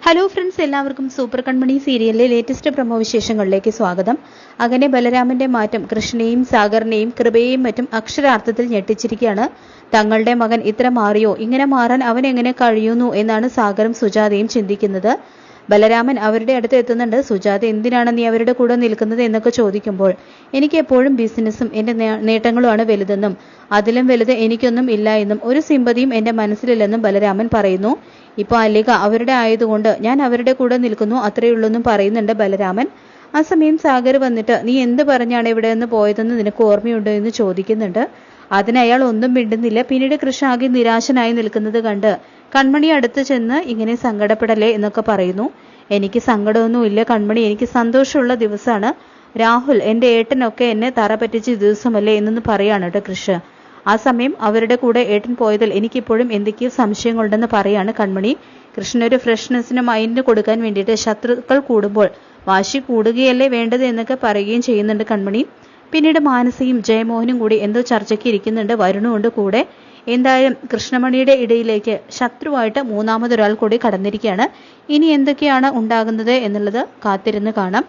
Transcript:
Hello friends, എല്ലാവർക്കും super കൺമണി സീരിയലിലെ latest promo വിശേഷങ്ങളിലേക്ക് സ്വാഗതം. അങ്ങനെ ബലരാമന്റെ മാറ്റം കൃഷ്ണനെയും സാഗറിനെയും കൃപയെയും മറ്റും അക്ഷരാർത്ഥത്തിൽ ഞെട്ടിച്ചിരിക്കുകയാണ്. തങ്ങളുടെ മകൻ ഇത്ര മാറിയോ, ഇങ്ങനെ മാറാൻ അവൻ എങ്ങനെ കഴിയുന്നു എന്നാണ് സാഗറും സുജാതയും ചിന്തിക്കുന്നത്. ബലരാമൻ അവരുടെ അടുത്ത് എത്തുന്നുണ്ട്. സുജാത, എന്തിനാണ് നീ അവരുടെ കൂടെ നിൽക്കുന്നത് എന്നൊക്കെ ചോദിക്കുമ്പോൾ, എനിക്ക് എപ്പോഴും ബിസിനസ്സും എന്റെ നേട്ടങ്ങളുമാണ് വലുതെന്നും അതിലും വലുത് എനിക്കൊന്നും ഇല്ല എന്നും ഒരു സിമ്പതിയും എന്റെ മനസ്സിലില്ലെന്നും ബലരാമൻ പറയുന്നു. ഇപ്പൊ അല്ലിക അവരുടെ ആയതുകൊണ്ട് ഞാൻ അവരുടെ കൂടെ നിൽക്കുന്നു, അത്രയുള്ളൂന്നും പറയുന്നുണ്ട് ബലരാമൻ. ആ സമയം സാഗർ വന്നിട്ട്, നീ എന്ത് പറഞ്ഞാണ് ഇവിടെ നിന്ന് പോയതെന്ന് നിനക്ക് ഓർമ്മയുണ്ടോ എന്ന് ചോദിക്കുന്നുണ്ട്. അതിനയാൾ ഒന്നും മിണ്ടുന്നില്ല. പിന്നീട് കൃഷ്ണ ആകെ നിരാശനായി നിൽക്കുന്നത് കണ്ട് കൺമണി അടുത്ത് ചെന്ന്, ഇങ്ങനെ സങ്കടപ്പെടലേ എന്നൊക്കെ പറയുന്നു. എനിക്ക് സങ്കടമൊന്നുമില്ല കൺമണി, എനിക്ക് സന്തോഷമുള്ള ദിവസമാണ്. രാഹുൽ, എൻ്റെ ഏട്ടനൊക്കെ എന്നെ തറ പറ്റിച്ച ദിവസമല്ലേ എന്നൊന്ന് പറയാണ് കേട്ടോ കൃഷ്ണ. ആ സമയം അവരുടെ കൂടെ ഏട്ടൻ പോയതിൽ എനിക്കിപ്പോഴും എന്തൊക്കെയോ സംശയങ്ങളുണ്ടെന്ന് പറയാണ് കൺമണി. കൃഷ്ണ ഒരു ഫ്രഷ്നെസ്സിന് മൈൻഡ് കൊടുക്കാൻ വേണ്ടിയിട്ട് ശത്രുക്കൾ കൂടുമ്പോൾ വാശി കൂടുകയല്ലേ വേണ്ടത് എന്നൊക്കെ പറയുകയും ചെയ്യുന്നുണ്ട് കൺമണി. പിന്നീട് മാനസിയും ജയമോഹനും കൂടി എന്തോ ചർച്ചയ്ക്ക് ഇരിക്കുന്നുണ്ട്. വരുണുണ്ട് കൂടെ. എന്തായാലും കൃഷ്ണമണിയുടെ ഇടയിലേക്ക് ശത്രുവായിട്ട് മൂന്നാമതൊരാൾ കൂടി കടന്നിരിക്കുകയാണ്. ഇനി എന്തൊക്കെയാണ് ഉണ്ടാകുന്നത് എന്നുള്ളത് കാത്തിരുന്ന് കാണാം.